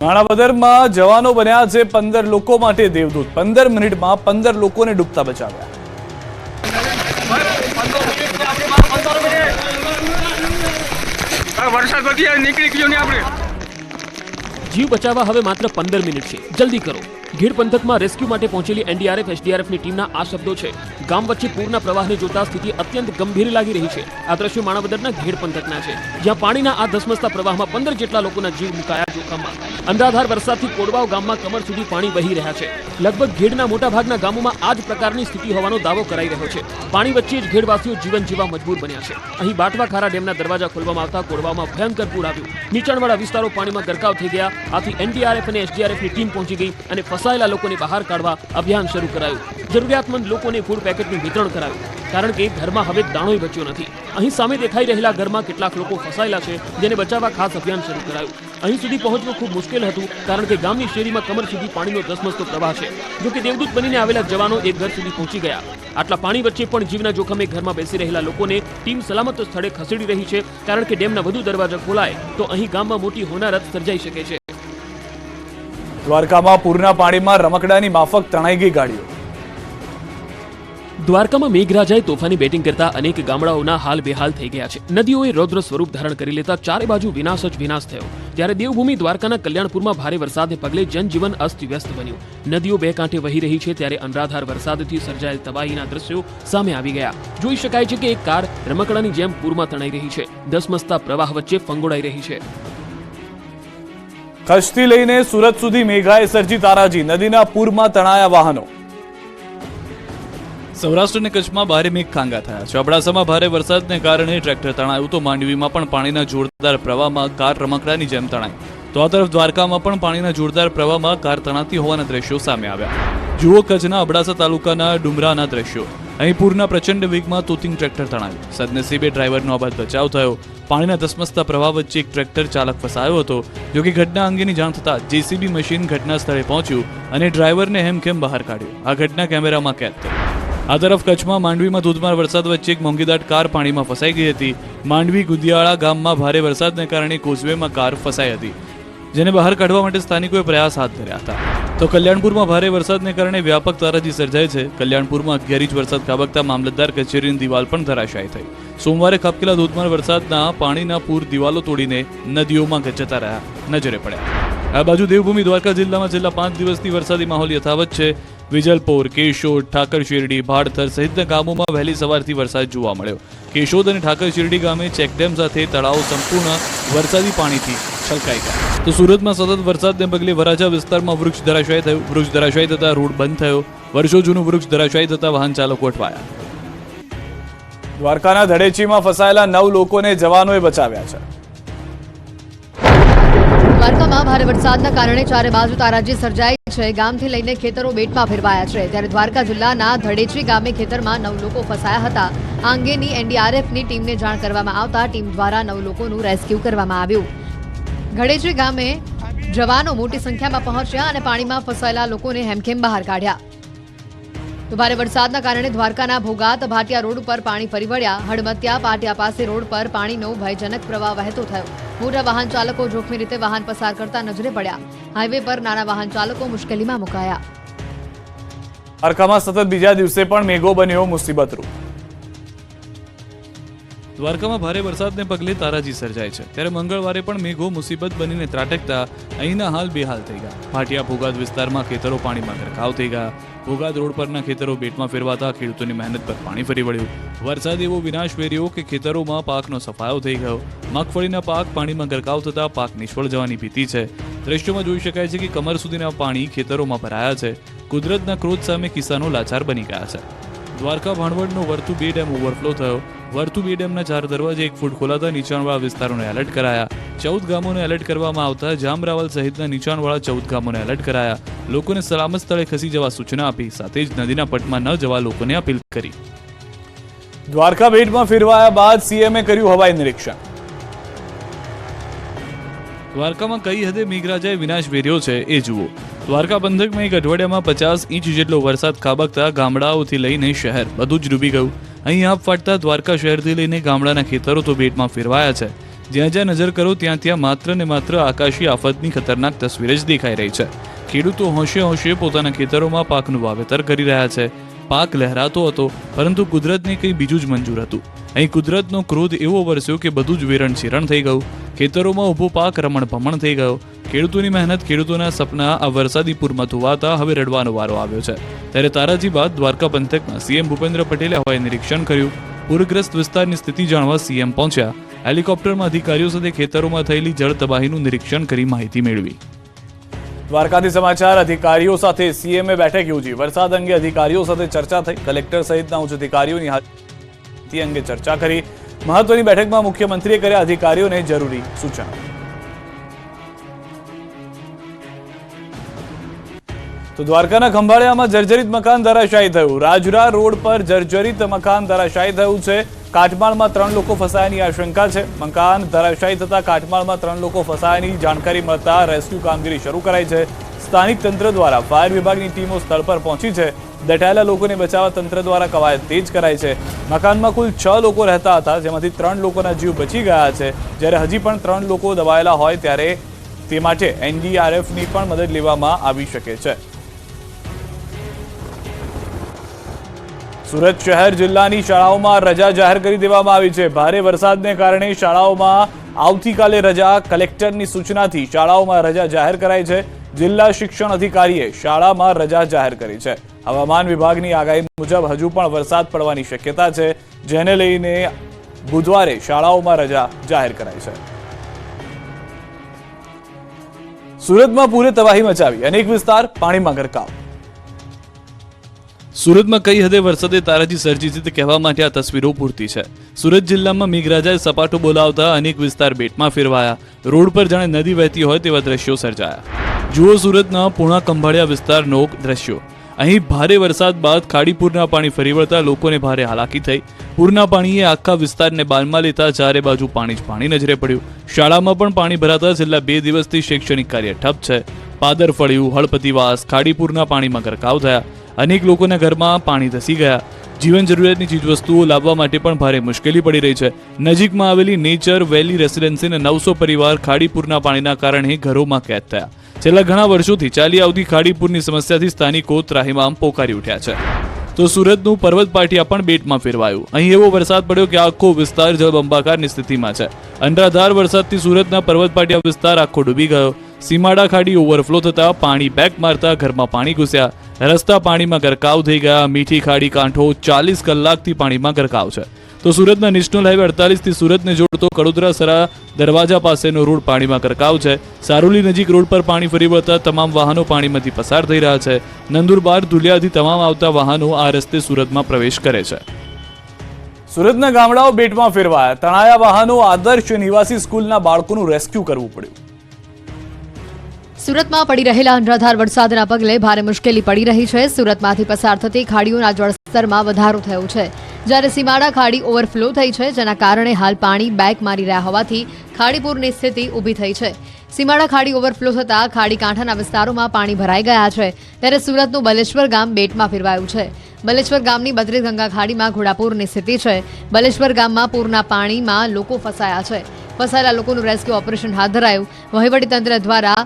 માણાવદરમાં જવાનો બન્યા છે 15 લોકો માટે દેવદૂત। 15 મિનિટમાં 15 લોકોને ડૂબતા બચાવ્યા। जीव बचावा हवे मात्र 15 मिनिट छे, जल्दी करो। घेड़ पंथक में रेस्क्यू माटे पहुंचेली एनडीआरएफ एसडीआरएफ नी टीमना आ शब्दों छे। गाम वच्चे पूरना प्रवाहने जोता स्थिति अत्यंत गंभीर लागी रही छे। आ दृश्य माणावदરના घेड़ पंथकना छे, ज्यां पाणीना आ धसमसता प्रवाहमां 15 जेटला लोकोना जीव मुकाया जोखममां। अंधाधार वरसादथी कोडवाव गाममां कमर सुधी पाणी वही रह्या छे। लगभग घेड़ना मोटा भागना गामोमां आ ज प्रकारनी स्थिति होવાનો दावो कराई રહ્યો છે। पाणी वच्चे ज घेड़वासीओ जीवन जीवा मजबूर बन्या छे। અહીં બાટવા ખારા ડેમના દરવાજા ખોલવામાં આવતા કોડવાવમાં ભયંકર પૂર આવ્યું। નીચાણવાળા વિસ્તારો પાણીમાં ગરકાવ થઈ ગયા। આથી એનડીઆરએફ અને એસડીઆરએફ ની ટીમ પહોંચી ગઈ અને ફસાયેલા લોકોને બહાર કાઢવા અભિયાન શરૂ કરાયું। જરૂરિયાતમંદ લોકોને ફૂડ પેકેટનું વિતરણ કરાયું, કારણ કે ઘરમાં હવે દાણોય બચ્યો નથી। અહીં સામે દેખાઈ રહેલા ઘરમાં કેટલાક લોકો ફસાયેલા છે, જેને બચાવવા ખાસ અભિયાન શરૂ કરાયું। અહીં સુધી પહોંચવું ખૂબ મુશ્કેલ હતું, કારણ કે ગામની શેરીમાં કમર સુધી પાણીનો ધસમસતો પ્રવાહ છે। જો કે દેવદૂત બનીને આવેલા જવાનો એક ઘર સુધી પહોંચી ગયા। આટલા પાણી વચ્ચે પણ જીવના જોખમે ઘરમાં બેસી રહેલા લોકોને ટીમ સલામત સ્થળે ખસેડી રહી છે, કારણ કે ડેમના વધુ દરવાજા ખોલાય તો અહીં ગામમાં મોટી હોનારત સર્જાઈ શકે છે। દ્વારકામાં પૂરના પાણીમાં રમકડાની માફક તણાઈ ગઈ ગાડીઓ। દ્વારકામાં મેઘરાજાએ તોફાની બેટિંગ કરતા અનેક ગામડાઓના હાલ બેહાલ થઈ ગયા છે। નદીઓએ રૌદ્ર સ્વરૂપ ધારણ કરી લેતા ચારે બાજુ વિનાશ જ વિનાશ થયો। ત્યારે દેવભૂમિ દ્વારકાના કલ્યાણપુરમાં ભારે વરસાદને પગલે જનજીવન અસ્તવ્યસ્ત બન્યું। નદીઓ બે કાંઠે વહી રહી છે, ત્યારે અનરાધાર વરસાદથી સર્જાયેલ તબાહીના દ્રશ્યો સામે આવી ગયા। જોઈ શકાય છે કે એક કાર રમકડાની જેમ પૂરમાં તણાઈ રહી છે, ધસમસતા પ્રવાહ વચ્ચે ફંગોળાઈ રહી છે। કચ્છથી લઈને સુરત સુધી મેઘાએ સર્જી તારાજી। નદીના પૂરમાં તણાયા વાહનો। સૌરાષ્ટ્ર અને કચ્છમાં ભારે મેઘખાંગા થયા છે। અબડાસામાં ભારે વરસાદને કારણે ટ્રેક્ટર તણાયું, તો માંડવીમાં પણ પાણીના જોરદાર પ્રવાહમાં કાર રમકડાની જેમ તણાઈ। તો આ તરફ દ્વારકામાં પણ પાણીના જોરદાર પ્રવાહમાં કાર તણાતી હોવાના દ્રશ્યો સામે આવ્યા। જુઓ કચ્છના અબડાસા તાલુકાના ડુમરાના દ્રશ્યો। અહીં પૂરના પ્રચંડ વેગમાં તોતિંગ ટ્રેક્ટર તણાયું। સદનસીબે ડ્રાઈવરનો આબાદ બચાવ થયો। પાણીના ધસમસતા પ્રવાહ વચ્ચે એક ટ્રેક્ટર ચાલક ફસાયો હતો। જો કે ઘટના અંગેની જાણ થતાં જેસીબી મશીન ઘટના સ્થળે પહોંચ્યું અને ડ્રાઈવરને હેમખેમ બહાર કાઢ્યો। આ ઘટના કેમેરામાં કેદ થઈ। આ તરફ કચ્છમાં માંડવીમાં ધોધમાર વરસાદ વચ્ચે એક મોંઘીદાટ કાર પાણીમાં ફસાઈ ગઈ હતી। માંડવી ગુદિયાળા ગામમાં ભારે વરસાદને કારણે કોઝવેમાં કાર ફસાઈ હતી, જેને બહાર કાઢવા માટે સ્થાનિકોએ પ્રયાસ હાથ ધર્યા હતા। તો કલ્યાણપુરમાં ભારે વરસાદને કારણે વ્યાપક તારાજી સર્જાય છે। કલ્યાણપુરમાં 11 ઇંચ વરસાદ ખાબકતા મામલતદાર કચેરીની દિવાલ પણ ધરાશાયી થઈ। સોમવારે ખાબકેલા ધોધમાર વરસાદના પાણીના પૂર દિવાલો તોડીને નદીઓમાં જતા રહ્યા નજરે પડ્યા। આ બાજુ દેવભૂમિ દ્વારકા જિલ્લામાં છેલ્લા 5 દિવસથી વરસાદી માહોલ યથાવત છે। વિજલપોર, કેશોદ, ઠાકર શેરડી, ભાડથર સહિતના ગામોમાં વહેલી સવારથી વરસાદ જોવા મળ્યો। કેશોદ અને ઠાકર શેરડી ગામે ચેકડેમ સાથે તળાવ સંપૂર્ણ વરસાદી પાણીથી છલકાઈ ગયા। તો સુરતમાં સતત વરસાદને પગલે વરાછા વિસ્તારમાં વૃક્ષ ધરાશાયી થયું। વૃક્ષ ધરાશાયી થતા રોડ બંધ થયો। વર્ષો જૂનું વૃક્ષ ધરાશાયી થતા વાહન ચાલકો અટવાયા। દ્વારકાના ધડેચીમાં ફસાયેલા 9 લોકોને જવાનોએ બચાવ્યા છે। દ્વારકામાં ભારે વરસાદના કારણે ચારે બાજુ તારાજી સર્જાઈ છે। ગામથી લઈને ખેતરો બેટમાં ફેરવાયા છે। ત્યારે દ્વારકા જિલ્લાના ધડેચી ગામે ખેતરમાં 9 લોકો ફસાયા હતા। આ અંગેની એનડીઆરએફની ટીમને જાણ કરવામાં આવતા ટીમ દ્વારા 9 લોકોનું રેસ્ક્યુ કરવામાં આવ્યું। ધડેચી ગામે જવાનો મોટી સંખ્યામાં પહોંચ્યા અને પાણીમાં ફસાયેલા લોકોને હેમખેમ બહાર કાઢ્યા। તો ભારે વરસાદના કારણે દ્વારકાના ભોગાત ભાટિયા રોડ ઉપર પાણી ફરી વળ્યા। હડમતિયા પાટિયા પાસે રોડ પર પાણીનો ભયજનક પ્રવાહ વહેતો થયો। મોટા વાહન ચાલકો જોખમી રીતે વાહન પસાર કરતા નજરે પડ્યા। હાઈવે પર નાના વાહન ચાલકો મુશ્કેલીમાં મુકાયા। દ્વારકામાં સતત બીજા દિવસે પણ મેઘો બન્યો મુસીબતરૂપ। દ્વારકામાં ભારે વરસાદને પગલે તારાજી સર્જાય છે। ત્યારે મંગળવારે પણ મેઘો મુસીબત બનીને ત્રાટકતા અહીંના હાલ બેહાલ થઈ ગયા। ભાટિયા ભોગાત વિસ્તારમાં ખેતરો પાણીમાં ગરકાવ થઈ ગયા। ભોગાત રોડ પરના ખેતરો બેટમાં ફેરવાતા ખેડૂતોની મહેનત પર પાણી ફરી વળ્યું। વરસાદ એવો વિનાશ વેર્યો કે ખેતરોમાં પાકનો સફાયો થઈ ગયો। મગફળીના પાક પાણીમાં ગરકાવ થતા પાક નિષ્ફળ જવાની ભીતિ છે। દ્રશ્યોમાં જોઈ શકાય છે કે કમર સુધીના પાણી ખેતરોમાં ભરાયા છે। કુદરતના ક્રોધ સામે કિસાનો લાચાર બની ગયા છે। દ્વારકા ભાણવડનો વર્તુ 2 ડેમ ઓવરફ્લો થયો। વર્તુ 2 ડેમના 4 દરવાજે 1 ફૂટ ખોલાતા નીચાણવાળા વિસ્તારોને એલર્ટ કરાયા। 14 ગામોને એલર્ટ કરવામાં આવતા જામરાવલ સહિતના નીચાણવાળા 14 ગામોને એલર્ટ કરાયા। લોકોને સલામત સ્થળે ખસી જવા સૂચના આપી, સાથે જ નદીના પટમાં ન જવા લોકોને અપીલ કરી। દ્વારકા બેટમાં ફેરવાયા બાદ સીએમએ કર્યું હવાઈ નિરીક્ષણ। દ્વારકામાં કઈ હદે મેઘરાજાએ વિનાશ વેર્યો છે એ જુઓ। દ્વારકા પંથકમાં એક અઠવાડિયામાં 50 ઇંચ જેટલો વરસાદ ખાબકતા ગામડાઓથી લઈને શહેર બધું જ ડૂબી ગયું। અહીં આપ ફાટતા દ્વારકા શહેરથી લઈને ગામડાના ખેતરો તો બેટમાં ફેરવાયા છે। જ્યાં જ્યાં નજર કરો ત્યાં માત્ર ને માત્ર આકાશી આફતની ખતરનાક તસવીર જ દેખાઈ રહી છે. ખેડૂતો હોંશે હોંશે પોતાના ખેતરોમાં પાકનું વાવેતર કરી રહ્યા છે. પાક લહેરાતો હતો, પરંતુ કુદરતને કંઈ બીજું જ મંજૂર હતું. અહીં કુદરતનો ક્રોધ એવો વરસ્યો કે બધું જ વેરણ શીરણ થઈ ગયું. ખેતરોમાં ઊભો પાક રમણ-ભમણ થઈ ગયો. ખેડૂતોની મહેનત, ખેડૂતોના સપના આ વરસાદી પૂરમાં ધોવાતા હવે રડવાનો વારો આવ્યો છે. ત્યારે તારાજી બાદ દ્વારકા પંથકમાં સીએમ ભૂપેન્દ્ર પટેલે હવાઈ નિરીક્ષણ કર્યું. પૂરગ્રસ્ત વિસ્તારની સ્થિતિ જાણવા સીએમ પહોંચ્યા. હેલિકોપ્ટરમાં અધિકારીઓ સાથે ખેતરોમાં થયેલી જળ તબાહીનું નિરીક્ષણ કરી માહિતી મેળવી. દ્વારકાથી સમાચાર. અધિકારીઓ સાથે સીએમએ બેઠક યોજી. વરસાદ અંગે અધિકારીઓ સાથે ચર્ચા થઈ. કલેક્ટર સહિતના ઉચ્ચ અધિકારીઓની હાજરી અંગે ચર્ચા કરી. મહત્વની બેઠકમાં મુખ્યમંત્રીએ કર્યા અધિકારીઓને જરૂરી સૂચનો. તો દ્વારકાના ખંભાળિયામાં જર્જરિત મકાન ધરાશાયી થયું. રાજુરા રોડ પર જર્જરિત મકાન ધરાશાયી થયું છે. કાટમાળમાં 3 લોકો ફસાયાની આશંકા છે. મકાન ધરાશાયી થતા કાટમાળમાં 3 લોકો ફસાયાની જાણકારી મળતા રેસ્ક્યુ કામગીરી શરૂ કરાઈ છે. સ્થાનિક તંત્ર દ્વારા ફાયર વિભાગની ટીમો સ્થળ પર પહોંચી છે. દટાયેલા લોકોને બચાવવા તંત્ર દ્વારા કવાયત તેજ કરાઈ છે. મકાનમાં કુલ 6 લોકો રહેતા હતા, જેમાંથી 3 લોકોના જીવ બચી ગયા છે. જ્યારે હજી પણ 3 લોકો દબાયેલા હોય ત્યારે તે માટે એનડીઆરએફની પણ મદદ લેવામાં આવી શકે છે. સુરત શહેર જિલ્લાની શાળાઓમાં રજા જાહેર કરી દેવામાં આવી છે. ભારે વરસાદને કારણે શાળાઓમાં આવતીકાલે રજા. કલેક્ટરની સૂચનાથી શાળાઓમાં રજા જાહેર કરાઈ છે. જિલ્લા શિક્ષણ અધિકારીએ શાળામાં રજા જાહેર કરી છે. હવામાન વિભાગની આગાહી મુજબ હજુ પણ વરસાદ પડવાની શક્યતા છે, જેને લઈને બુધવારે શાળાઓમાં રજા જાહેર કરાઈ છે. સુરતમાં પૂરે તબાહી મચાવી. અનેક વિસ્તાર પાણીમાં ગરકાવ. સુરતમાં કઈ હદે વરસાદે તારાજી સર્જી છે તે કહેવા માટે આ તસવીરો પૂરતી છે. સુરત જિલ્લામાં મેઘરાજાએ સપાટો બોલાવતા અનેક વિસ્તાર બેટમાં ફેરવાયા. રોડ પર જાણે નદી વહેતી હોય તેવા દ્રશ્યો સર્જાયા. જુઓ સુરતના પૂર્ણા ખંભાળિયા વિસ્તારનો દ્રશ્યો. અહીં ભારે વરસાદ બાદ ખાડીપુરના પાણી ફરી વળતા લોકોને ભારે હાલાકી થઈ. પૂરના પાણીએ આખા વિસ્તારને બાનમાં લેતા ચારે બાજુ પાણી જ પાણી નજરે પડ્યું. શાળામાં પણ પાણી ભરાતા છેલ્લા 2 દિવસથી શૈક્ષણિક કાર્ય ઠપ છે. પાદર ફળ્યું, હળપતિવાસ, ખાડીપુરના પાણીમાં ગરકાવ થયા. અનેક લોકોના ઘરમાં પાણી ધસી ગયા. જીવન જરૂરિયાતની ચીજવસ્તુઓ લાવવા માટે પણ ભારે મુશ્કેલી પડી રહી છે. નજીકમાં આવેલી નેચર વેલી રેસિડેન્સીના 900 પરિવાર ખાડીપુરના પાણીના કારણે ઘરોમાં કેદ થયા. છેલ્લા ઘણા વર્ષોથી ચાલી આવતી ખાડીપુરની સમસ્યાથી સ્થાનિકો ત્રાહિમામ પોકારી ઉઠ્યા છે. તો સુરતનું પર્વત પાટિયા પણ બેટમાં ફેરવાયું. અહીં એવો વરસાદ પડ્યો કે આખો વિસ્તાર જળબંબાકારની સ્થિતિમાં છે. અનરાધાર વરસાદથી સુરતના પર્વત પાટિયા વિસ્તાર આખો ડૂબી ગયો. સીમાડા ખાડી ઓવરફ્લો થતા પાણી બેક મારતા ઘરમાં પાણી ઘૂસ્યા. રસ્તા પાણીમાં ગરકાવ થઈ ગયા. મીઠી ખાડી કાંઠો 40 કલાકથી પાણીમાં ગરકાવ છે. તો સુરતના નેશનલ હાઈવે 48 થી સુરતને જોડતો કડોદરા સરા દરવાજા પાસેનો રોડ પાણીમાં ગરકાવ છે. સારોલી નજીક રોડ પર પાણી ફરી વળતા તમામ વાહનો પાણીમાંથી પસાર થઈ રહ્યા છે. નંદુરબાર ધુલિયાથી તમામ આવતા વાહનો આ રસ્તે સુરતમાં પ્રવેશ કરે છે. સુરતના ગામડાઓ બેટમાં ફેરવાયા. તણાયા વાહનો. આદર્શ નિવાસી સ્કૂલના બાળકોનું રેસ્ક્યુ કરવું પડ્યું. સુરતમાં પડી રહેલા અનરાધાર વરસાદના પગલે ભારે મુશ્કેલી પડી રહી છે. સુરતમાંથી પસાર થતી ખાડીઓના જળસ્તરમાં વધારો થયો છે. જ્યારે સીમાડા ખાડી ઓવરફ્લો થઈ છે, જેના કારણે હાલ પાણી બેક મારી રહ્યા હોવાથી ખાડીપુરની સ્થિતિ ઊભી થઈ છે. સીમાડા ખાડી ઓવરફ્લો થતા ખાડી કાંઠાના વિસ્તારોમાં પાણી ભરાઈ ગયા છે. ત્યારે સુરતનું બલેશ્વર ગામ બેટમાં ફેરવાયું છે. બલેશ્વર ગામની બદ્રી ગંગા ખાડીમાં ઘોડાપૂરની સ્થિતિ છે. બલેશ્વર ગામમાં પૂરના પાણીમાં લોકો ફસાયા છે. ફસાયેલા લોકોનું રેસ્ક્યુ ઓપરેશન હાથ ધરાયું. વહીવટીતંત્ર દ્વારા